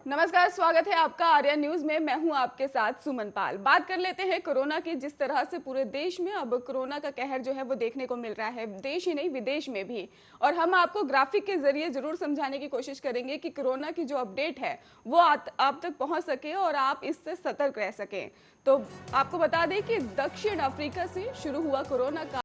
नमस्कार, स्वागत है आपका आर्या न्यूज में। मैं हूं आपके साथ सुमन पाल। बात कर लेते हैं कोरोना की। जिस तरह से पूरे देश में अब कोरोना का कहर जो है वो देखने को मिल रहा है, देश ही नहीं विदेश में भी। और हम आपको ग्राफिक के जरिए जरूर समझाने की कोशिश करेंगे कि कोरोना की जो अपडेट है वो आप तक पहुंच सके और आप इससे सतर्क रह सकें। तो आपको बता दें कि दक्षिण अफ्रीका से शुरू हुआ कोरोना का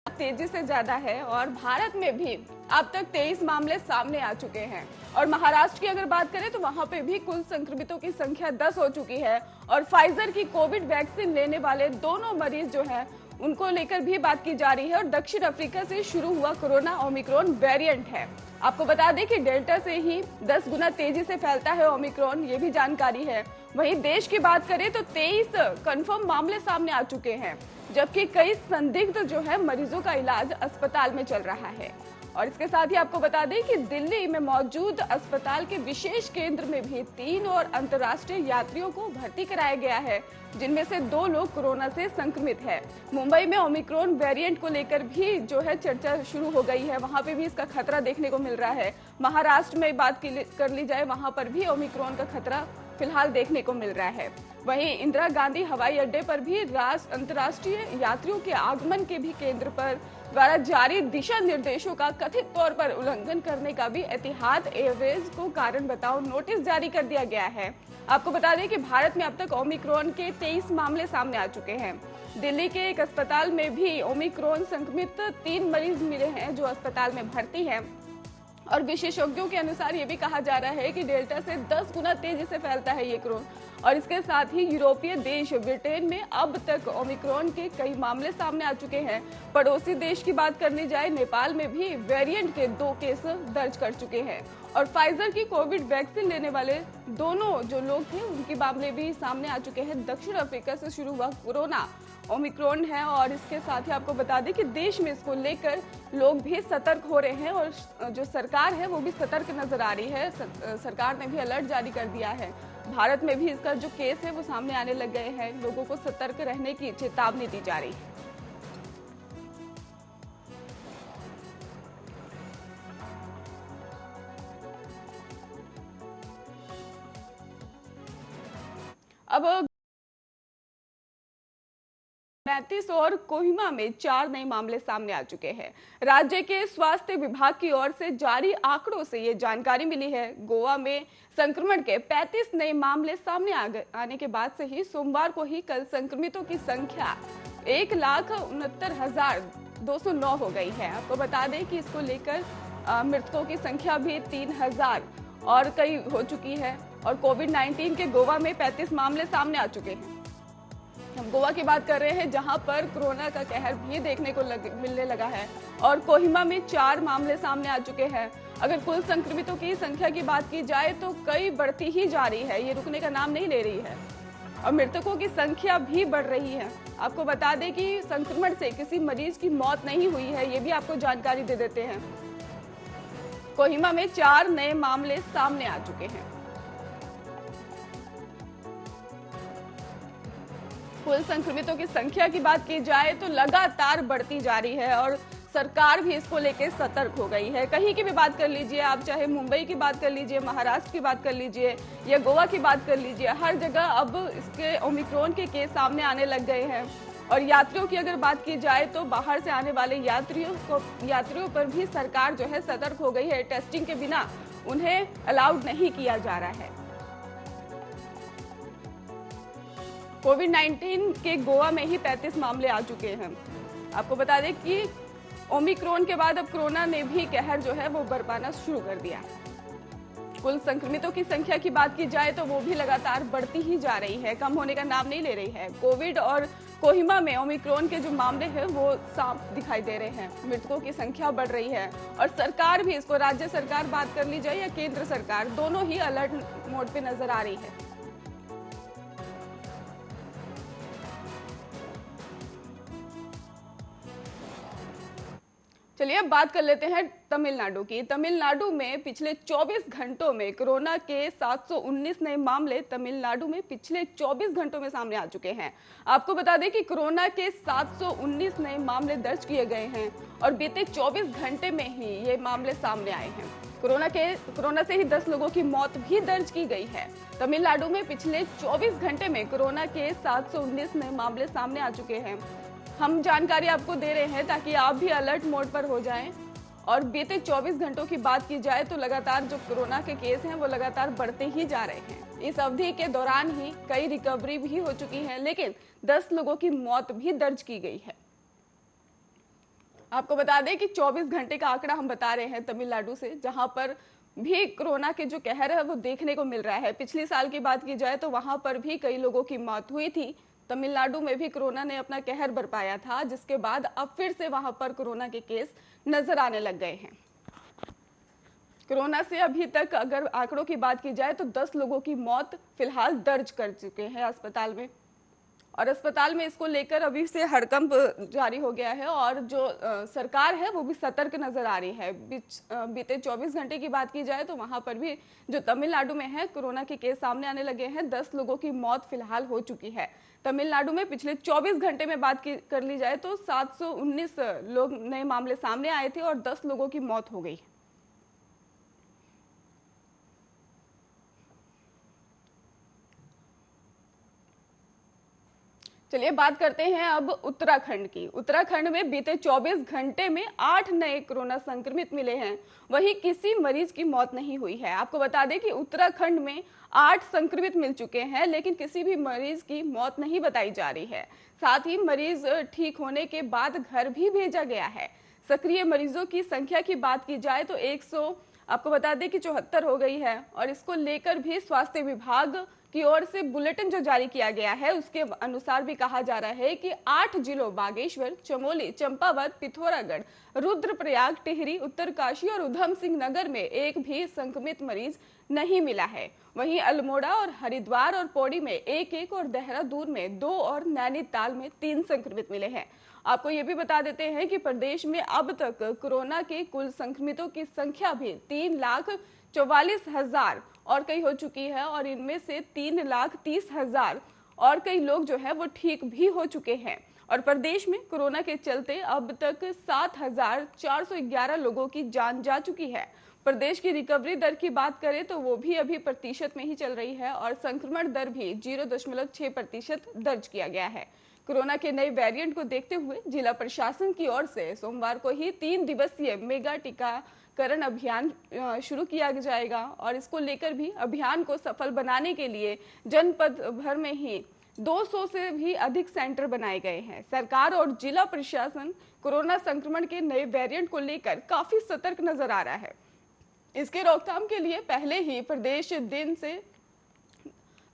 तेजी से ज्यादा है और भारत में भी अब तक 23 मामले सामने आ चुके हैं। और महाराष्ट्र की अगर बात करें तो वहां पे भी कुल संक्रमितों की संख्या 10 हो चुकी है। और फाइजर की कोविड वैक्सीन लेने वाले दोनों मरीज जो हैं उनको लेकर भी बात की जा रही है। और दक्षिण अफ्रीका से शुरू हुआ कोरोना ओमिक्रॉन वेरिएंट है। आपको बता दें कि डेल्टा से ही 10 गुना तेजी से फैलता है ओमिक्रॉन, ये भी जानकारी है। वहीं देश की बात करें तो 23 कंफर्म मामले सामने आ चुके हैं, जबकि कई संदिग्ध जो है मरीजों का इलाज अस्पताल में चल रहा है। और इसके साथ ही आपको बता दें कि दिल्ली में मौजूद अस्पताल के विशेष केंद्र में भी 3 और अंतर्राष्ट्रीय यात्रियों को भर्ती कराया गया है, जिनमें से 2 लोग कोरोना से संक्रमित है। मुंबई में ओमिक्रॉन वेरिएंट को लेकर भी जो है चर्चा शुरू हो गई है, वहां पे भी इसका खतरा देखने को मिल रहा है। महाराष्ट्र में बात कर ली जाए, वहां पर भी ओमिक्रॉन का खतरा फिलहाल देखने को मिल रहा है। वहीं इंदिरा गांधी हवाई अड्डे पर भी अंतर्राष्ट्रीय यात्रियों के आगमन के भी केंद्र पर द्वारा जारी दिशा निर्देशों का कथित तौर पर उल्लंघन करने का भी एतिहाद एयरवेज को कारण बताओ नोटिस जारी कर दिया गया है। आपको बता दें कि भारत में अब तक ओमिक्रॉन के 23 मामले सामने आ चुके हैं। दिल्ली के एक अस्पताल में भी ओमिक्रॉन संक्रमित 3 मरीज मिले हैं जो अस्पताल में भर्ती हैं। और विशेषज्ञों के अनुसार ये भी कहा जा रहा है कि डेल्टा से 10 गुना तेजी से फैलता है ये कोरोना। और इसके साथ ही यूरोपीय देश ब्रिटेन में अब तक ओमिक्रॉन के कई मामले सामने आ चुके हैं। पड़ोसी देश की बात कर ली जाए, नेपाल में भी वेरिएंट के 2 केस दर्ज कर चुके हैं। और फाइजर की कोविड वैक्सीन लेने वाले दोनों जो लोग थे उनके मामले भी सामने आ चुके हैं। दक्षिण अफ्रीका से शुरू हुआ कोरोना ओमिक्रॉन है। और इसके साथ ही आपको बता दें कि देश में इसको लेकर लोग भी सतर्क हो रहे हैं और जो सरकार है वो भी सतर्क नजर आ रही है। सरकार ने भी अलर्ट जारी कर दिया है। भारत में भी इसका जो केस है वो सामने आने लग गए हैं। लोगों को सतर्क रहने की चेतावनी दी जा रही है। अब 35 और कोहिमा में 4 नए मामले सामने आ चुके हैं। राज्य के स्वास्थ्य विभाग की ओर से जारी आंकड़ों से ये जानकारी मिली है। गोवा में संक्रमण के 35 नए मामले सामने आने के बाद से ही सोमवार को ही कल संक्रमितों की संख्या 1,69,209 हो गई है। आपको बता दें कि इसको लेकर मृतकों की संख्या भी 3,000 और कई हो चुकी है। और कोविड-19 के गोवा में 35 मामले सामने आ चुके हैं। हम गोवा की बात कर रहे हैं, जहां पर कोरोना का कहर भी देखने को मिलने लगा है। और कोहिमा में 4 मामले सामने आ चुके हैं। अगर कुल संक्रमितों की संख्या की बात की जाए तो कई बढ़ती ही जा रही है, ये रुकने का नाम नहीं ले रही है। और मृतकों की संख्या भी बढ़ रही है। आपको बता दें कि संक्रमण से किसी मरीज की मौत नहीं हुई है, ये भी आपको जानकारी दे देते हैं। कोहिमा में 4 नए मामले सामने आ चुके हैं। कुल संक्रमितों की संख्या की बात की जाए तो लगातार बढ़ती जा रही है और सरकार भी इसको लेकर सतर्क हो गई है। कहीं की भी बात कर लीजिए आप, चाहे मुंबई की बात कर लीजिए, महाराष्ट्र की बात कर लीजिए या गोवा की बात कर लीजिए, हर जगह अब इसके ओमिक्रॉन के केस सामने आने लग गए हैं। और यात्रियों की अगर बात की जाए तो बाहर से आने वाले यात्रियों पर भी सरकार जो है सतर्क हो गई है। टेस्टिंग के बिना उन्हें अलाउड नहीं किया जा रहा है। कोविड-19 के गोवा में ही 35 मामले आ चुके हैं। आपको बता दें कि ओमिक्रॉन के बाद अब कोरोना ने भी कहर जो है वो बरपाना शुरू कर दिया। कुल संक्रमितों की संख्या की बात की जाए तो वो भी लगातार बढ़ती ही जा रही है, कम होने का नाम नहीं ले रही है। कोविड और कोहिमा में ओमिक्रॉन के जो मामले हैं वो साफ दिखाई दे रहे हैं। मृतकों की संख्या बढ़ रही है और सरकार भी, इसको राज्य सरकार बात कर ली जाए या केंद्र सरकार, दोनों ही अलर्ट मोड पे नजर आ रही है। चलिए अब बात कर लेते हैं तमिलनाडु की। तमिलनाडु में पिछले 24 घंटों में कोरोना के 719 नए मामले तमिलनाडु में पिछले 24 घंटों में सामने आ चुके हैं। आपको बता दें कि कोरोना के 719 नए मामले दर्ज किए गए हैं और बीते 24 घंटे में ही ये मामले सामने आए हैं। कोरोना से ही 10 लोगों की मौत भी दर्ज की गई है। तमिलनाडु में पिछले 24 घंटे में कोरोना के 719 नए मामले सामने आ चुके हैं। हम जानकारी आपको दे रहे हैं ताकि आप भी अलर्ट मोड पर हो जाएं। और बीते 24 घंटों की बात की जाए तो लगातार जो कोरोना के केस हैं वो लगातार बढ़ते ही जा रहे हैं। इस अवधि के दौरान ही कई रिकवरी भी हो चुकी है, लेकिन 10 लोगों की मौत भी दर्ज की गई है। आपको बता दें कि 24 घंटे का आंकड़ा हम बता रहे हैं तमिलनाडु से, जहां पर भी कोरोना के जो कहर है वो देखने को मिल रहा है। पिछले साल की बात की जाए तो वहां पर भी कई लोगों की मौत हुई थी। तमिलनाडु में भी कोरोना ने अपना कहर बरपाया था, जिसके बाद अब फिर से वहां पर कोरोना के केस नजर आने लग गए हैं। कोरोना से अभी तक अगर आंकड़ों की बात की जाए तो 10 लोगों की मौत फिलहाल दर्ज कर चुके हैं अस्पताल में, और अस्पताल में इसको लेकर अभी से हड़कंप जारी हो गया है। और जो सरकार है वो भी सतर्क नजर आ रही है। बीते 24 घंटे की बात की जाए तो वहां पर भी जो तमिलनाडु में है कोरोना के केस सामने आने लगे हैं। 10 लोगों की मौत फिलहाल हो चुकी है। तमिलनाडु में पिछले 24 घंटे में बात कर ली जाए तो 719 लोग नए मामले सामने आए थे और 10 लोगों की मौत हो गई। चलिए बात करते हैं अब उत्तराखंड की। उत्तराखंड में बीते 24 घंटे में 8 नए कोरोना संक्रमित मिले हैं। वहीं किसी मरीज की मौत नहीं हुई है। आपको बता दें कि उत्तराखंड में 8 संक्रमित मिल चुके हैं, लेकिन किसी भी मरीज की मौत नहीं बताई जा रही है। साथ ही मरीज ठीक होने के बाद घर भी भेजा गया है। सक्रिय मरीजों की संख्या की बात की जाए तो 100 आपको बता दें कि 74 हो गई है। और इसको लेकर भी स्वास्थ्य विभाग की ओर से बुलेटिन जो जारी किया गया है उसके अनुसार भी कहा जा रहा है कि 8 जिलों बागेश्वर, चमोली, चंपावत, पिथौरागढ़, रुद्रप्रयाग, टिहरी, उत्तरकाशी और उधम सिंह नगर में एक भी संक्रमित मरीज नहीं मिला है। वहीं अल्मोड़ा और हरिद्वार और पौड़ी में 1-1 और देहरादून में 2 और नैनीताल में 3 संक्रमित मिले हैं। आपको ये भी बता देते हैं कि प्रदेश में अब तक कोरोना के कुल संक्रमितों की संख्या भी 3,44,000 और कई हो चुकी है, और इनमें से 3,30,000 और कई लोग जो है वो ठीक भी हो चुके हैं। और प्रदेश में कोरोना के चलते अब तक 7,411 लोगों की जान जा चुकी है। प्रदेश की रिकवरी दर की बात करें तो वो भी अभी प्रतिशत में ही चल रही है और संक्रमण दर भी 0.6% दर्ज किया गया है। कोरोना के नए वेरिएंट को देखते हुए जिला प्रशासन की ओर से सोमवार को ही 3 दिवसीय मेगा टीकाकरण अभियान शुरू किया जाएगा, और इसको लेकर भी अभियान को सफल बनाने के लिए जनपद भर में ही 200 से भी अधिक सेंटर बनाए गए हैं। सरकार और जिला प्रशासन कोरोना संक्रमण के नए वेरिएंट को लेकर काफी सतर्क नजर आ रहा है। इसके रोकथाम के लिए पहले ही प्रदेश दिन से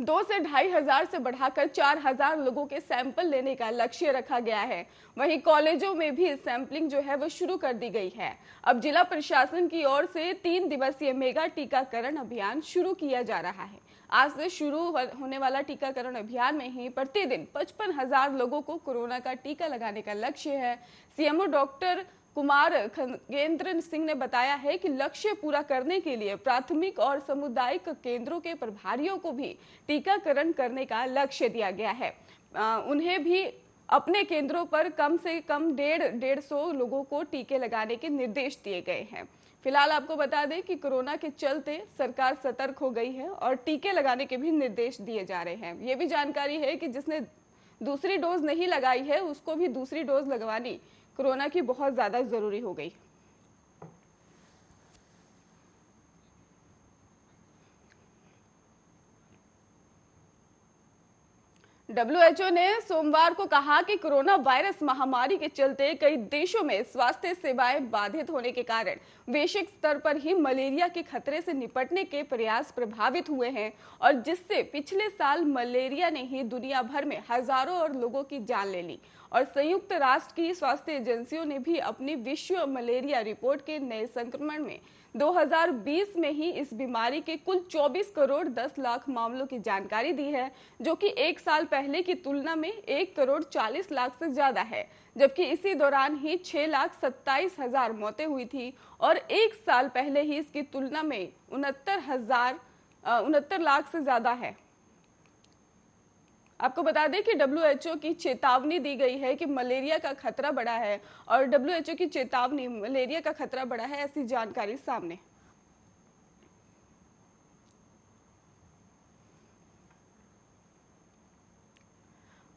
2 से 2,500 से बढ़ाकर 4,000 लोगों के सैंपल लेने का लक्ष्य रखा गया है। वहीं कॉलेजों में भी सैंपलिंग जो है वो शुरू कर दी गई है। अब जिला प्रशासन की ओर से 3 दिवसीय मेगा टीकाकरण अभियान शुरू किया जा रहा है। आज से शुरू होने वाला टीकाकरण अभियान में ही प्रतिदिन 55,000 लोगों को कोरोना का टीका लगाने का लक्ष्य है। सीएमओ डॉक्टर कुमार खगेंद्र सिंह ने बताया है कि लक्ष्य पूरा करने के लिए प्राथमिक और सामुदायिक केंद्रों के प्रभारियों को भी टीकाकरण करने का लक्ष्य दिया गया है। उन्हें भी अपने केंद्रों पर कम से कम 150 लोगों को टीके लगाने के निर्देश दिए गए हैं। फिलहाल आपको बता दें कि कोरोना के चलते सरकार सतर्क हो गई है और टीके लगाने के भी निर्देश दिए जा रहे हैं। ये भी जानकारी है कि जिसने दूसरी डोज नहीं लगाई है उसको भी दूसरी डोज लगवानी कोरोना की बहुत ज्यादा जरूरी हो गई। WHO ने सोमवार को कहा कि कोरोना वायरस महामारी के चलते कई देशों में स्वास्थ्य सेवाएं बाधित होने के कारण वैश्विक स्तर पर ही मलेरिया के खतरे से निपटने के प्रयास प्रभावित हुए हैं, और जिससे पिछले साल मलेरिया ने ही दुनिया भर में हजारों और लोगों की जान ले ली। और संयुक्त राष्ट्र की स्वास्थ्य एजेंसियों ने भी अपनी विश्व मलेरिया रिपोर्ट के नए संक्रमण में 2020 में ही इस बीमारी के कुल 24 करोड़ 10 लाख मामलों की जानकारी दी है, जो कि एक साल पहले की तुलना में 1 करोड़ 40 लाख से ज्यादा है। जबकि इसी दौरान ही 6,27,000 मौतें हुई थी और एक साल पहले ही इसकी तुलना में 69 लाख से ज्यादा है। आपको बता दें कि WHO की चेतावनी दी गई है कि मलेरिया का खतरा बढ़ा है और WHO की चेतावनी मलेरिया का खतरा बढ़ा है, ऐसी जानकारी सामने।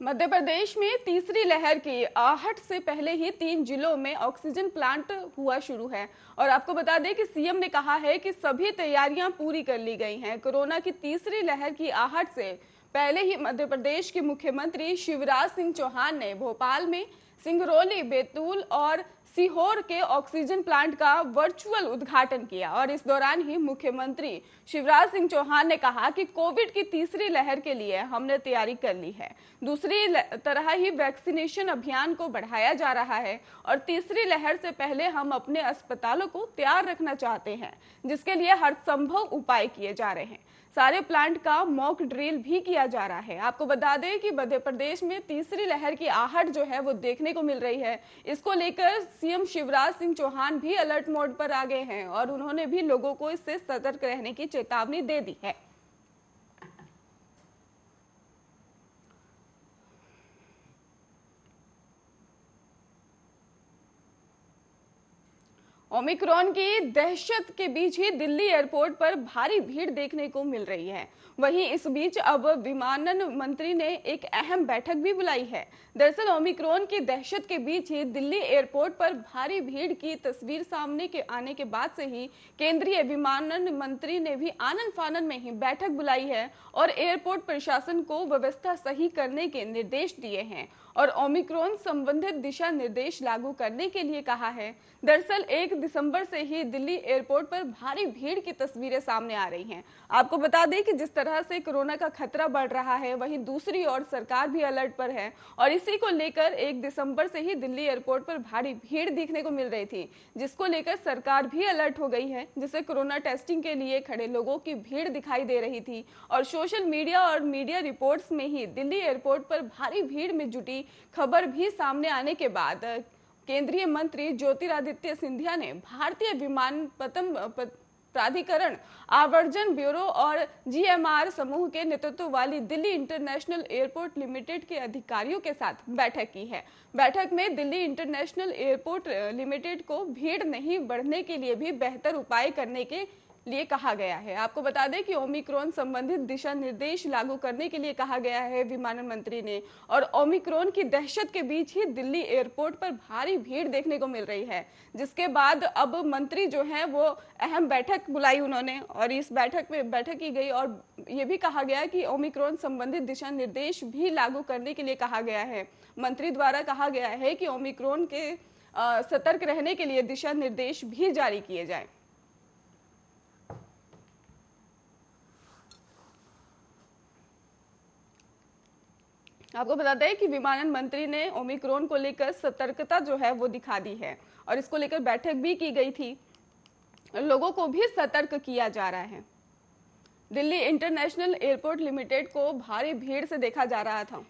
मध्य प्रदेश में तीसरी लहर की आहट से पहले ही 3 जिलों में ऑक्सीजन प्लांट हुआ शुरू है और आपको बता दें कि सीएम ने कहा है कि सभी तैयारियां पूरी कर ली गई हैं। कोरोना की तीसरी लहर की आहट से पहले ही मध्य प्रदेश के मुख्यमंत्री शिवराज सिंह चौहान ने भोपाल में सिंगरौली, बैतूल और सीहोर के ऑक्सीजन प्लांट का वर्चुअल उद्घाटन किया और इस दौरान ही मुख्यमंत्री शिवराज सिंह चौहान ने कहा कि कोविड की तीसरी लहर के लिए हमने तैयारी कर ली है। दूसरी तरह ही वैक्सीनेशन अभियान को बढ़ाया जा रहा है और तीसरी लहर से पहले हम अपने अस्पतालों को तैयार रखना चाहते हैं, जिसके लिए हर संभव उपाय किए जा रहे हैं। सारे प्लांट का मॉक ड्रिल भी किया जा रहा है। आपको बता दें कि मध्य प्रदेश में तीसरी लहर की आहट जो है वो देखने को मिल रही है। इसको लेकर सीएम शिवराज सिंह चौहान भी अलर्ट मोड पर आ गए हैं और उन्होंने भी लोगों को इससे सतर्क रहने की चेतावनी दे दी है। ओमिक्रॉन की दहशत के बीच ही दिल्ली एयरपोर्ट पर भारी भीड़ देखने को मिल रही है। वहीं इस बीच अब विमानन मंत्री ने एक अहम बैठक भी बुलाई है। दरअसल ओमिक्रॉन की दहशत के बीच ही दिल्ली एयरपोर्ट पर भारी भीड़ की तस्वीर सामने के आने के बाद से ही केंद्रीय विमानन मंत्री ने भी आनन फानन में ही बैठक बुलाई है और एयरपोर्ट प्रशासन को व्यवस्था सही करने के निर्देश दिए हैं और ओमिक्रॉन संबंधित दिशा निर्देश लागू करने के लिए कहा है। दरअसल 1 दिसंबर से ही दिल्ली एयरपोर्ट पर भारी भीड़ की तस्वीरें सामने आ रही हैं। आपको बता दें कि जिस तरह से कोरोना का खतरा बढ़ रहा है, वहीं दूसरी ओर सरकार भी अलर्ट पर है और इसी को लेकर 1 दिसंबर से ही दिल्ली एयरपोर्ट पर भारी भीड़ देखने को मिल रही थी, जिसको लेकर सरकार भी अलर्ट हो गई है, जिससे कोरोना टेस्टिंग के लिए खड़े लोगों की भीड़ दिखाई दे रही थी और सोशल मीडिया और मीडिया रिपोर्ट्स में ही दिल्ली एयरपोर्ट पर भारी भीड़ में जुटी खबर भी सामने आने के बाद केंद्रीय मंत्री ज्योतिरादित्य सिंधिया ने भारतीय विमानपत्तन प्राधिकरण, आवर्जन ब्यूरो और जीएमआर समूह के नेतृत्व वाली दिल्ली इंटरनेशनल एयरपोर्ट लिमिटेड के अधिकारियों के साथ बैठक की है। बैठक में दिल्ली इंटरनेशनल एयरपोर्ट लिमिटेड को भीड़ नहीं बढ़ने के लिए भी बेहतर उपाय करने के लिए कहा गया है। आपको बता दें कि ओमिक्रॉन संबंधित दिशा निर्देश लागू करने के लिए कहा गया है विमानन मंत्री ने और ओमिक्रॉन की दहशत के बीच ही दिल्ली एयरपोर्ट पर भारी भीड़ देखने को मिल रही है, जिसके बाद अब मंत्री जो हैं वो अहम बैठक बुलाई उन्होंने और इस बैठक में बैठक की गई और ये भी कहा गया कि ओमिक्रॉन संबंधित दिशा निर्देश भी लागू करने के लिए कहा गया है। मंत्री द्वारा कहा गया है कि ओमिक्रॉन के सतर्क रहने के लिए दिशा निर्देश भी जारी किए जाए। आपको बताते हैं कि विमानन मंत्री ने ओमिक्रॉन को लेकर सतर्कता जो है वो दिखा दी है और इसको लेकर बैठक भी की गई थी। लोगों को भी सतर्क किया जा रहा है। दिल्ली इंटरनेशनल एयरपोर्ट लिमिटेड को भारी भीड़ से देखा जा रहा था।